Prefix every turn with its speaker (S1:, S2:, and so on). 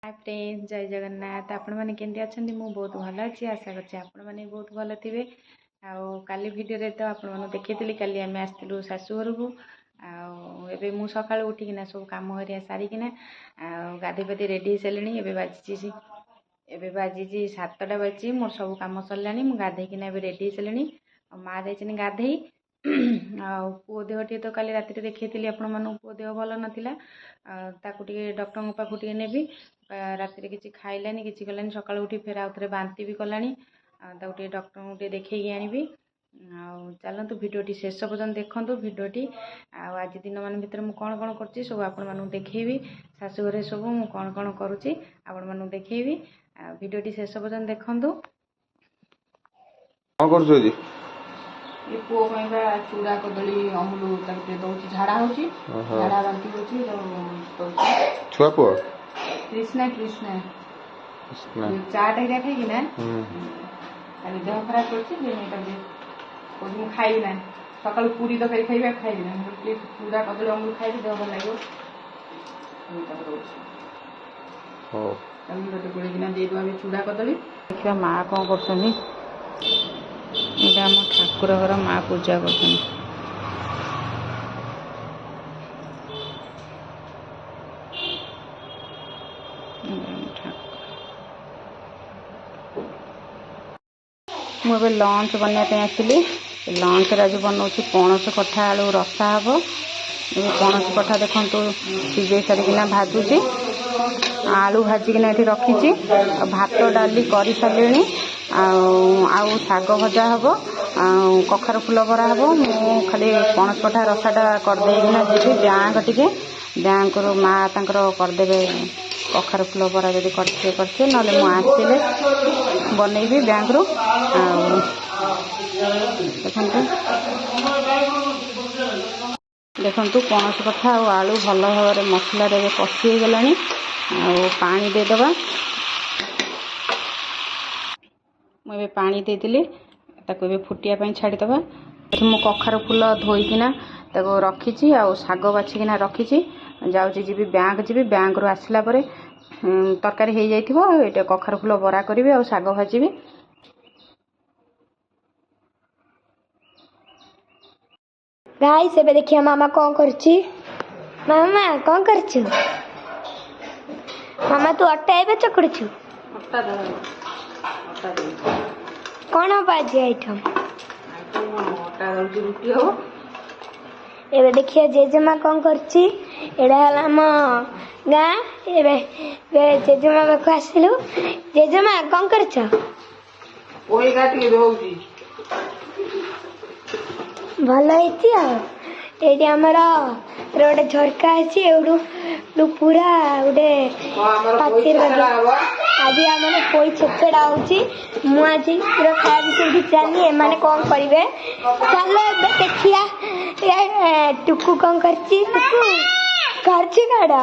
S1: Hi friends, जय जगन्नाथ। आपण मैंने केमती अच्छा मुझे बहुत भल अच्छी आशा करছি आपण मैंने बहुत भल थे। काली भिडियो तो आपको देखी काली आम आसलु शाशुघर को आबे मु सका उठिकिना सब कम हरिया सारिकिना गाधे पाधे रेडी सारे। एबे बाजी 7टा बाजी मोर सब कम सरला मुझे गाधेकिना रेडी सारे। माँ जाइए गाधे पुओ देह टे तो काली राति देखी आपण मानू पुओ देह भल नाला ताकू डॉक्टर पाखु टे नेबी राति किसी खाइलानी किसी कलानी सका उठी फेर आउ थे बांती भी कलानी डॉक्टर टे देखी आनी। चलतु भिडियोटी शेष पर्यटन देखूँ भिडियोटी आज दिन मान भर मुझे कौन कौन कर सब आपण देखी शाशुघर सब मुझे कौन कौन करुँची आपण मानू देखी भिडियोटी शेष पर्यटन देखूँ। ये पुओ चूड़ा कदली अमूल दौर झाड़ा हो झाड़ा बांती हो
S2: छुआ पुआ
S1: कृष्णा कृष्णा चाट हरिया खाई ना देह खराब कर खाई ना सका पूरी तरकारी खाई खाई ना चूड़ा कदली अमूल खाई देह भल लगे गोड़ेकिना देदेव चूड़ा कदली। देखिए माँ कौन कर ठाकुर घर माँ पूजा कर मुझे लंच बनवाई आसली। लंच आज बनाऊँ पणस कठा आलू रसा हम। पणस कठा देखो सीझे सारिकिना भाजुची आलू भाजिकिना ये रखी भात डाली कर सारे आउ शाग भजा हम कखार फुल बरा हम। मु खाली पणस कठा रसाटा करदेना जी बैंक टे बैंक रु माँ करदे कखार फुल बरा जब करते ना मुझे बनईबी बैंक रु देखु पणस कठा आलू भल भाव मसला कषि गला पानी देदबा। मुझे पानी देदेली ताको फुटिया छाड़ीदबा। मु कखार फुल धोईकिना रखी शाग बाछिकिना रखी जाऊँगी जी बैंक रु आसला तरकारी हो जाइए कखार फुल बरा करी आ शाग भाजी।
S3: गाइस एबे देखिए मामा कौन करची। मामा कौन करछु? मामा तू अट्टा एबे चकड़छु कौन हो बाजी आइटम
S1: रुटी हो।
S3: एबे देखिए जेजेमा कौन करची। एडा हला म गा एबे जेजेमा पाखु आसिलु। जेजेमा कौन करछ?
S1: ओई गाटी होउची
S3: भल हेती आ एडी हमरा रोडे झरका अछि एडू पूरा गोटे पाचेर आज आम कोई छेचड़ा होची। मु आज पूरा खाया से जानी एमाने कौन करिवे। चलो देखिया टुकु कौन करची। टुकु करची काड़ा